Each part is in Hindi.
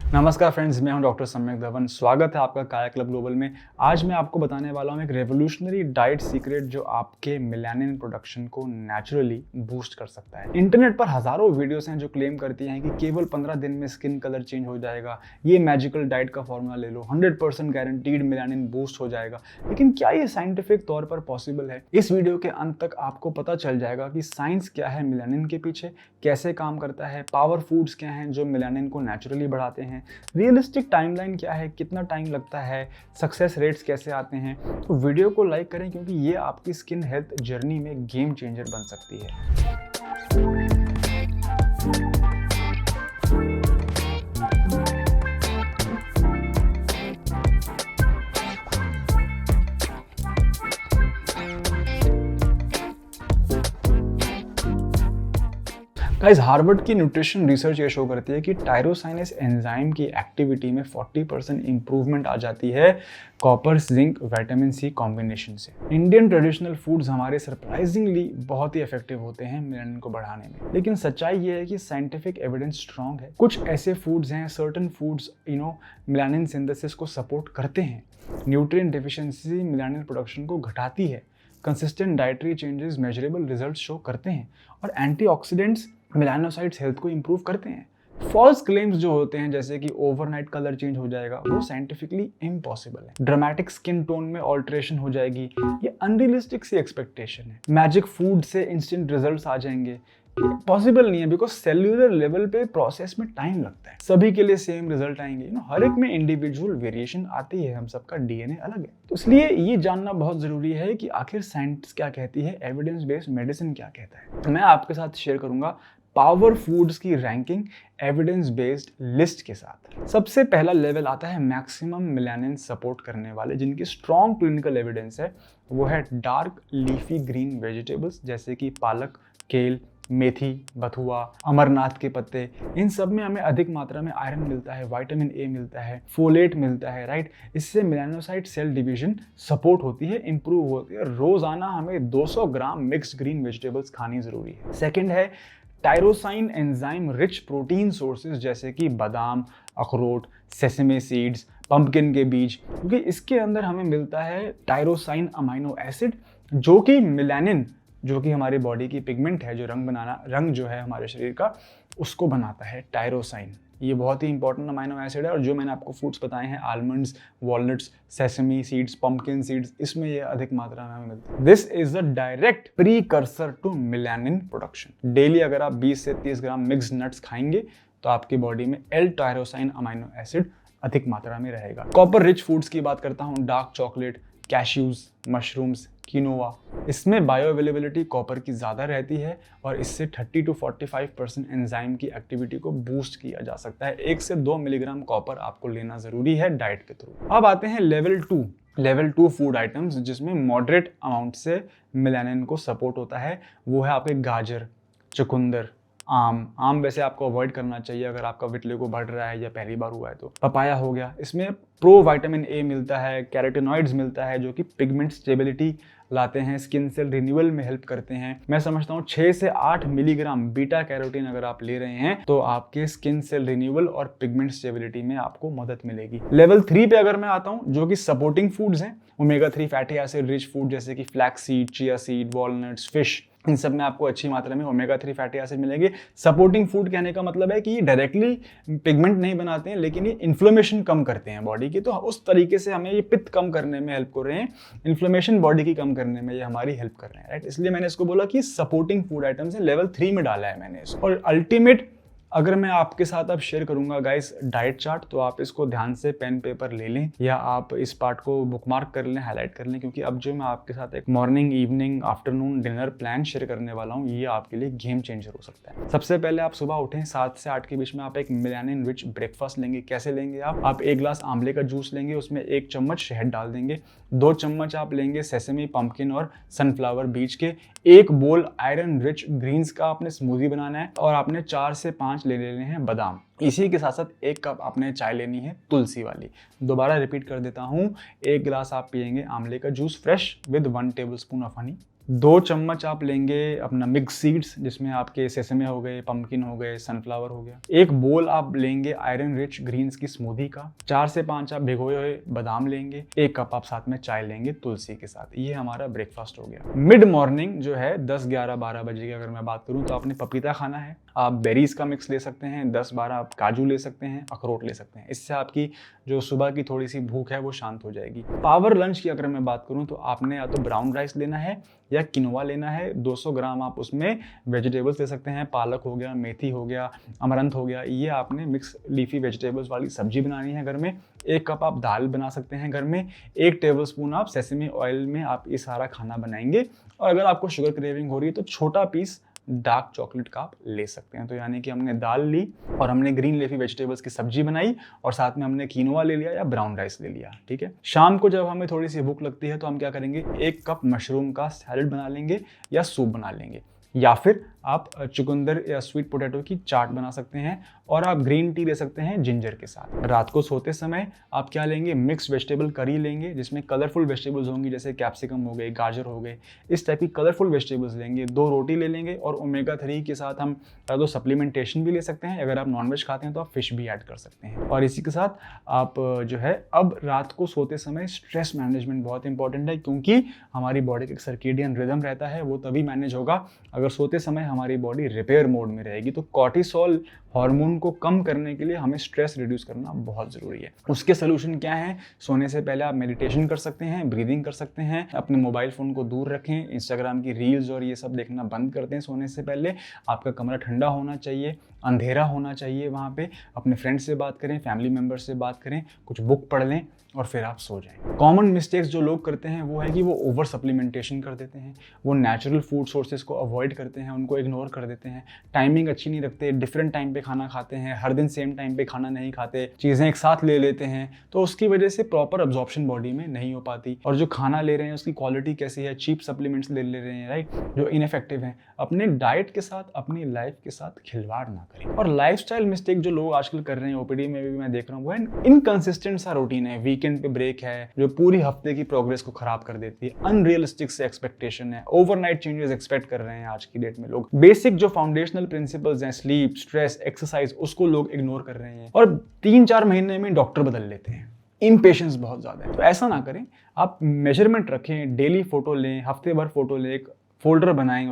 नमस्कार फ्रेंड्स, मैं हूं डॉक्टर सम्यक धवन। स्वागत है आपका काया क्लब ग्लोबल में। आज मैं आपको बताने वाला हूं एक रेवोल्यूशनरी डाइट सीक्रेट जो आपके मेलानिन प्रोडक्शन को नेचुरली बूस्ट कर सकता है। इंटरनेट पर हजारों वीडियोस हैं जो क्लेम करती हैं कि केवल 15 दिन में स्किन कलर चेंज हो जाएगा, ये मैजिकल डाइट का फॉर्मूला ले लो, 100% गारंटीड मेलानिन बूस्ट हो जाएगा। लेकिन क्या ये साइंटिफिक तौर पर पॉसिबल है? इस वीडियो के अंत तक आपको पता चल जाएगा कि साइंस क्या है मेलानिन के पीछे, कैसे काम करता है, पावर फूड्स क्या हैं जो मेलानिन को नेचुरली बढ़ाते हैं, रियलिस्टिक टाइमलाइन क्या है, कितना टाइम लगता है, सक्सेस रेट्स कैसे आते हैं। तो वीडियो को लाइक करें क्योंकि ये आपकी स्किन हेल्थ जर्नी में गेम चेंजर बन सकती है। गाइस, हार्वर्ड की न्यूट्रिशन रिसर्च ये शो करती है कि टायरोसाइनेस एंजाइम की एक्टिविटी में 40% इंप्रूवमेंट आ जाती है copper zinc vitamin C combination से। इंडियन ट्रेडिशनल फूड्स हमारे सरप्राइजिंगली बहुत ही इफेक्टिव होते हैं मेलानिन को बढ़ाने में। लेकिन सच्चाई ये है कि साइंटिफिक एविडेंस स्ट्रॉन्ग है। कुछ ऐसे फूड्स हैं, सर्टेन फूड्स मेलानिन सिंथेसिस को सपोर्ट करते हैं। न्यूट्रिएंट डेफिशिएंसी मेलानिन प्रोडक्शन को घटाती है। Consistent dietary changes measurable results show करते हैं और एंटीऑक्सीडेंट्स मेलानोसाइट्स हेल्थ को इंप्रूव करते हैं। फॉल्स क्लेम्स जो होते हैं जैसे कि ओवरनाइट कलर चेंज हो जाएगा, वो साइंटिफिकली इम्पॉसिबल है। ड्रामेटिक स्किन टोन में ऑल्ट्रेशन हो जाएगी, ये अनरियलिस्टिक सी एक्सपेक्टेशन है। मैजिक फूड से इंस्टेंट रिजल्ट्स आ जाएंगे, पॉसिबल नहीं है बिकॉज सेल्यूलर लेवल पे प्रोसेस में टाइम लगता है। सभी के लिए सेम रिजल्ट आएंगे, हर एक में इंडिविजुअल वेरिएशन आती है, हम सबका डीएनए अलग है। तो इसलिए ये जानना बहुत जरूरी है कि आखिर साइंस क्या कहती है, एविडेंस बेस्ड मेडिसिन क्या कहता है। मैं आपके साथ शेयर करूंगा पावर फूड्स की रैंकिंग एविडेंस बेस्ड लिस्ट के साथ। सबसे पहला लेवल आता है मैक्सिमम मेलानिन सपोर्ट करने वाले, जिनकी स्ट्रॉन्ग क्लिनिकल एविडेंस है। वो है डार्क लीफी ग्रीन वेजिटेबल्स जैसे कि पालक, केल, मेथी, बथुआ, अमरनाथ के पत्ते। इन सब में हमें अधिक मात्रा में आयरन मिलता है, विटामिन ए मिलता है, फोलेट मिलता है, राइट। इससे मेलानोसाइट सेल डिवीजन सपोर्ट होती है, इंप्रूव होती है। रोजाना हमें 200 ग्राम मिक्स्ड ग्रीन वेजिटेबल्स खानी जरूरी है। सेकेंड है टायरोसाइन एंजाइम रिच प्रोटीन सोर्सेज जैसे कि बादाम, अखरोट, सेसमे सीड्स, पंपकिन के बीज, क्योंकि इसके अंदर हमें मिलता है टायरोसाइन अमाइनो एसिड जो कि मेलानिन, जो कि हमारी बॉडी की पिगमेंट है, जो रंग जो है हमारे शरीर का, उसको बनाता है टायरोसाइन। ये बहुत ही इंपॉर्टेंट अमाइनो एसिड है। और जो मैंने आपको फूड्स बताए हैं, almonds, walnuts, sesame seeds, pumpkin seeds, इसमें ये अधिक मात्रा में हमें मिलता है। This is a direct precursor to melanin production. Daily अगर आप 20 से 30 ग्राम मिक्स्ड नट्स खाएंगे तो आपकी बॉडी में एल टायरोसाइन अमाइनो एसिड अधिक मात्रा में रहेगा। कॉपर रिच फूड्स की बात करता हूँ, dark chocolate, cashews, mushrooms, quinoa, इसमें बायो अवेलेबिलिटी कॉपर की ज़्यादा रहती है और इससे 30 to 45% एंजाइम की एक्टिविटी को बूस्ट किया जा सकता है। 1 से 2 मिलीग्राम कॉपर आपको लेना ज़रूरी है डाइट के थ्रू। अब आते हैं लेवल 2 फूड आइटम्स जिसमें मॉडरेट अमाउंट से मेलानिन को सपोर्ट होता है। वो है आपके गाजर, चुकंदर, आम वैसे आपको अवॉइड करना चाहिए अगर आपका विटलिगो बढ़ रहा है या पहली बार हुआ है तो। पपाया हो गया, इसमें प्रो विटामिन ए मिलता है, कैरोटिनॉइड्स मिलता है जो कि पिगमेंट स्टेबिलिटी लाते हैं, स्किन सेल रिन्यूअल में हेल्प करते हैं। मैं समझता हूँ 6 से 8 मिलीग्राम बीटा कैरोटीन अगर आप ले रहे हैं तो आपके स्किन सेल रिन्यूअल और पिगमेंट स्टेबिलिटी में आपको मदद मिलेगी। लेवल 3 पे अगर मैं आता हूँ, जो कि सपोर्टिंग फूड्स हैं, omega 3 fatty acid rich food जैसे कि flax seed, chia seed, walnuts, fish, इन सब में आपको अच्छी मात्रा में ओमेगा 3 फैटी एसिड मिलेंगे। सपोर्टिंग फूड कहने का मतलब है कि ये डायरेक्टली पिगमेंट नहीं बनाते हैं, लेकिन ये इन्फ्लेमेशन कम करते हैं बॉडी की। तो उस तरीके से हमें ये पित्त कम करने में हेल्प कर रहे हैं, इन्फ्लेमेशन बॉडी की कम करने में ये हमारी हेल्प कर रहे हैं, राइट। इसलिए मैंने इसको बोला कि सपोर्टिंग फूड आइटम्स है, लेवल 3 में डाला है मैंने इसको। और अल्टीमेट अगर मैं आपके साथ अब शेयर करूंगा गाइस डाइट चार्ट, तो आप इसको ध्यान से पेन पेपर ले लें या आप इस पार्ट को बुकमार्क कर लें, हाईलाइट कर लें, क्योंकि अब जो मैं आपके साथ एक morning, evening, afternoon dinner plan share करने वाला हूँ, ये आपके लिए गेम चेंजर हो सकता है। सबसे पहले आप सुबह उठें, 7 से 8 के बीच में आप एक मेलानिन रिच ब्रेकफास्ट लेंगे। कैसे लेंगे आप 1 ग्लास आंवले का जूस लेंगे, उसमें 1 चम्मच शहद डाल देंगे, 2 चम्मच आप लेंगे सेसमी, पंपकिन और सनफ्लावर बीज के, 1 बोल आयरन रिच ग्रीन्स का आपने स्मूदी बनाना है और आपने 4 से 5 ले लेने हैं बादाम। इसी के साथ साथ 1 कप आपने चाय लेनी है तुलसी वाली। दोबारा रिपीट कर देता हूँ, 1 गिलास आप पियेंगे आंवले का juice fresh with 1 tablespoon of honey, 2 चम्मच आप लेंगे अपना मिक्स सीड्स, जिसमें आपके सेसमे हो गए, पंपकिन हो गए, सनफ्लावर हो गया। 1 बोल आप लेंगे आयरन रिच ग्रीन्स की स्मूदी का। 4 से 5 आप भिगोए हुए बादाम लेंगे। 1 कप आप साथ में चाय लेंगे तुलसी के साथ। ये हमारा ब्रेकफास्ट हो गया। मिड मॉर्निंग जो है 10, 11, 12 बजे की अगर मैं बात करूं तो आपने पपीता खाना है। आप बेरीज का मिक्स ले सकते हैं, 10-12 आप काजू ले सकते हैं, अखरोट ले सकते हैं। इससे आपकी जो सुबह की थोड़ी सी भूख है वो शांत हो जाएगी। पावर लंच की अगर मैं बात करूं तो आपने या तो ब्राउन राइस लेना है या किनोवा लेना है। 200 ग्राम आप उसमें वेजिटेबल्स ले सकते हैं। पालक हो गया, मेथी हो गया, अमरंथ हो गया। ये आपने मिक्स लीफी वेजिटेबल्स वाली सब्जी बनानी है घर में। 1 कप आप दाल बना सकते हैं घर में। 1 टेबलस्पून आप सेसमी ऑयल में आप ये सारा खाना बनाएंगे। और अगर आपको शुगर क्रेविंग हो रही है तो छोटा पीस डार्क चॉकलेट का आप ले सकते हैं। तो यानी कि हमने दाल ली और हमने ग्रीन लीफी वेजिटेबल्स की सब्जी बनाई और साथ में हमने कीनोआ ले लिया या ब्राउन राइस ले लिया। ठीक है। शाम को जब हमें थोड़ी सी भूख लगती है तो हम क्या करेंगे, 1 कप मशरूम का सैलेड बना लेंगे या सूप बना लेंगे, या फिर आप चुकंदर या स्वीट पोटैटो की चाट बना सकते हैं। और आप ग्रीन टी ले सकते हैं जिंजर के साथ। रात को सोते समय आप क्या लेंगे, मिक्स वेजिटेबल करी लेंगे जिसमें कलरफुल वेजिटेबल्स होंगी, जैसे कैप्सिकम हो गए, गाजर हो गए, इस टाइप की कलरफुल वेजिटेबल्स लेंगे। 2 रोटी ले लेंगे और ओमेगा 3 के साथ हम तो सप्लीमेंटेशन भी ले सकते हैं। अगर आप नॉनवेज खाते हैं तो आप फिश भी ऐड कर सकते हैं। और इसी के साथ आप जो है अब रात को सोते समय स्ट्रेस मैनेजमेंट बहुत इंपॉर्टेंट है, क्योंकि हमारी बॉडी का एक सर्केडियन रिदम रहता है, वो तभी मैनेज होगा अगर सोते समय हमारी बॉडी रिपेयर मोड में रहेगी। तो कॉर्टिसोल हार्मोन को कम करने के लिए हमें स्ट्रेस रिड्यूस करना बहुत ज़रूरी है। उसके सोल्यूशन क्या है, सोने से पहले आप मेडिटेशन कर सकते हैं, ब्रीदिंग कर सकते हैं, अपने मोबाइल फ़ोन को दूर रखें, इंस्टाग्राम की रील्स और ये सब देखना बंद कर दें सोने से पहले। आपका कमरा ठंडा होना चाहिए, अंधेरा होना चाहिए। वहाँ पे अपने फ्रेंड्स से बात करें, फैमिली मेम्बर्स से बात करें, कुछ बुक पढ़ लें और फिर आप सो जाएं। कॉमन मिस्टेक्स जो लोग करते हैं वो है कि वो ओवर सप्लीमेंटेशन कर देते हैं, वो नेचुरल फूड सोर्सेज को अवॉइड करते हैं, उनको इग्नोर कर देते हैं, टाइमिंग अच्छी नहीं रखते, डिफरेंट टाइम पे खाना खाते हैं, हर दिन सेम टाइम पे खाना नहीं खाते, चीज़ें एक साथ ले लेते हैं। तो उसकी वजह से प्रॉपर अब्जॉर्प्शन बॉडी में नहीं हो पाती। और जो खाना ले रहे हैं उसकी क्वालिटी कैसी है, चीप सप्लीमेंट्स ले रहे हैं, राइट, जो इनफेक्टिव हैं। अपने डाइट के साथ, अपनी लाइफ के साथ खिलवाड़ ना करें। और लाइफस्टाइल मिस्टेक जो लोग आजकल कर रहे हैं, ओपीडी में भी मैं देख रहा हूँ, वो है इनकंसिस्टेंट सा रूटीन है, वीकेंड पे ब्रेक है जो पूरी हफ्ते की प्रोग्रेस को खराब कर देती है, अनरियलिस्टिक से एक्सपेक्टेशन है, ओवरनाइट चेंजेस एक्सपेक्ट कर रहे हैं आज की डेट में लोग। बेसिक जो फाउंडेशनल प्रिंसिपल्स हैं, स्लीप, स्ट्रेस, एक्सरसाइज, उसको लोग इग्नोर कर रहे हैं और 3-4 महीने में डॉक्टर बदल लेते हैं। इम्पेशेंस बहुत ज्यादा है। तो ऐसा ना करें, आप मेजरमेंट रखें, डेली फोटो लें, हफ्ते भर फोटो लें, एक फोल्डर बनाएं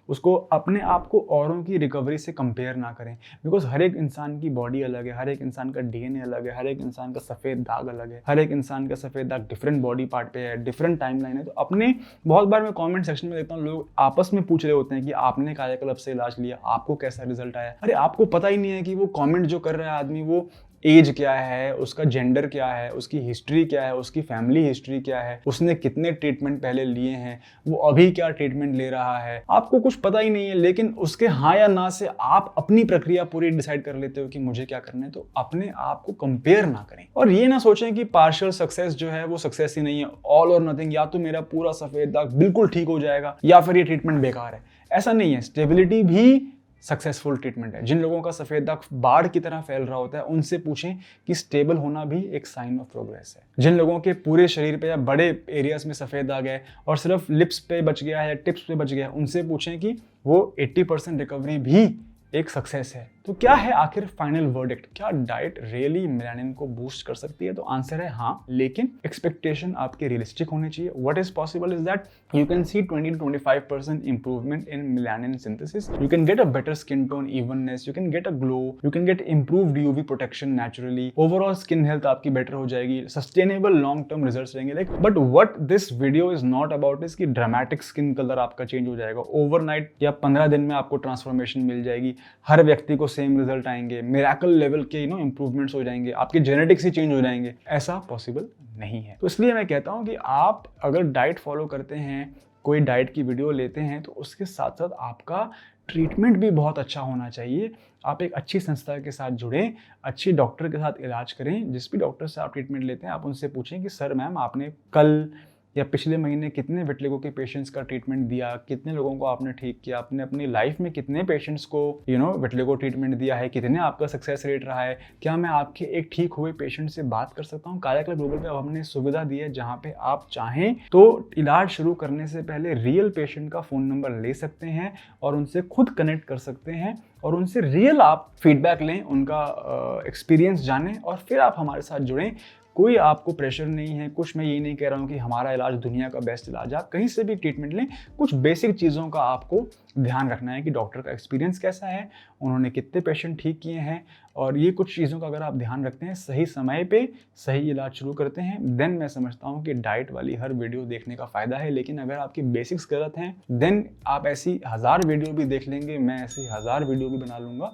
उसको अपने आप को औरों की रिकवरी से कंपेयर ना करें। बिकॉज हर एक इंसान की बॉडी अलग है, हर एक इंसान का डीएनए अलग है, हर एक इंसान का सफ़ेद दाग अलग है, हर एक इंसान का सफ़ेद दाग डिफरेंट बॉडी पार्ट पे है, डिफरेंट टाइमलाइन है। तो अपने बहुत बार मैं कमेंट सेक्शन में देखता हूँ लोग आपस में पूछ रहे होते हैं कि आपने कायाकल्प से इलाज लिया, आपको कैसा रिजल्ट आया। अरे आपको पता ही नहीं है कि वो कॉमेंट जो कर रहा है आदमी, वो एज क्या है, उसका जेंडर क्या है, उसकी हिस्ट्री क्या है, उसकी फैमिली हिस्ट्री क्या है, उसने कितने ट्रीटमेंट पहले लिए हैं, वो अभी क्या ट्रीटमेंट ले रहा है, आपको कुछ पता ही नहीं है। लेकिन उसके हाँ या ना से आप अपनी प्रक्रिया पूरी डिसाइड कर लेते हो कि मुझे क्या करना है। तो अपने आप को कंपेयर ना करें और ये ना सोचें कि पार्शियल सक्सेस जो है वो सक्सेस ही नहीं है, ऑल और नथिंग, या तो मेरा पूरा सफेद दाग बिल्कुल ठीक हो जाएगा या फिर ये ट्रीटमेंट बेकार है। ऐसा नहीं है। स्टेबिलिटी भी सक्सेसफुल ट्रीटमेंट है। जिन लोगों का सफेद दाग बाढ़ की तरह फैल रहा होता है उनसे पूछें कि स्टेबल होना भी एक साइन ऑफ प्रोग्रेस है। जिन लोगों के पूरे शरीर पे या बड़े एरियाज में सफेद दाग है और सिर्फ लिप्स पे बच गया है या टिप्स पे बच गया है, उनसे पूछें कि वो 80% रिकवरी भी एक सक्सेस है। तो क्या है आखिर फाइनल वर्डिक्ट, क्या डाइट रियली मेलानिन को बूस्ट कर सकती है? तो आंसर है हाँ, लेकिन एक्सपेक्टेशन आपके रियलिस्टिक होने चाहिए। What is possible is that you can see 20 to 25% improvement in melanin synthesis, you can get a better skin tone, evenness, you can get a glow, you can get improved UV protection naturally, overall skin health आपकी बेटर हो जाएगी, सस्टेनेबल लॉन्ग टर्म रिजल्ट्स रहेंगे। Like but what this video is not about is कि ड्रामेटिक स्किन कलर आपका चेंज हो जाएगा ओवरनाइट या 15 दिन में आपको ट्रांसफॉर्मेशन मिल जाएगी, हर व्यक्ति को सेम रिजल्ट आएंगे, मिरेकल लेवल के इंप्रूवमेंट्स हो जाएंगे, आपके जेनेटिक्स ही चेंज हो जाएंगे। ऐसा पॉसिबल नहीं है। तो इसलिए मैं कहता हूं कि आप अगर डाइट फॉलो करते हैं, कोई डाइट की वीडियो लेते हैं, तो उसके साथ साथ आपका ट्रीटमेंट भी बहुत अच्छा होना चाहिए। आप एक अच्छी संस्था के साथ जुड़ें, अच्छी डॉक्टर के साथ इलाज करें। जिस भी डॉक्टर से आप ट्रीटमेंट लेते हैं आप उनसे पूछें कि सर मैम आपने कल या पिछले महीने कितने विटिलिगो के पेशेंट्स का ट्रीटमेंट दिया, कितने लोगों को आपने ठीक किया, आपने अपनी लाइफ में कितने पेशेंट्स को विटिलिगो ट्रीटमेंट दिया है, कितने आपका सक्सेस रेट रहा है, क्या मैं आपके एक ठीक हुए पेशेंट से बात कर सकता हूँ। काया क्लब ग्लोबल पे अब हमने सुविधा दी है जहाँ पे आप चाहें तो इलाज शुरू करने से पहले रियल पेशेंट का फ़ोन नंबर ले सकते हैं और उनसे खुद कनेक्ट कर सकते हैं और उनसे रियल आप फीडबैक लें, उनका एक्सपीरियंस जानें और फिर आप हमारे साथ जुड़ें। कोई आपको प्रेशर नहीं है, कुछ मैं ये नहीं कह रहा हूँ कि हमारा इलाज दुनिया का बेस्ट इलाज है, आप कहीं से भी ट्रीटमेंट लें। कुछ बेसिक चीज़ों का आपको ध्यान रखना है कि डॉक्टर का एक्सपीरियंस कैसा है, उन्होंने कितने पेशेंट ठीक किए हैं, और ये कुछ चीज़ों का अगर आप ध्यान रखते हैं, सही समय पे सही इलाज शुरू करते हैं, देन मैं समझता हूँ कि डाइट वाली हर वीडियो देखने का फ़ायदा है। लेकिन अगर आपकी बेसिक्स गलत हैं, देन आप ऐसी 1000 वीडियो भी देख लेंगे, मैं ऐसी 1000 वीडियो भी बना लूँगा,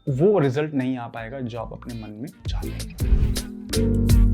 वो रिजल्ट नहीं आ पाएगा जो आप अपने मन में चाहते हैं।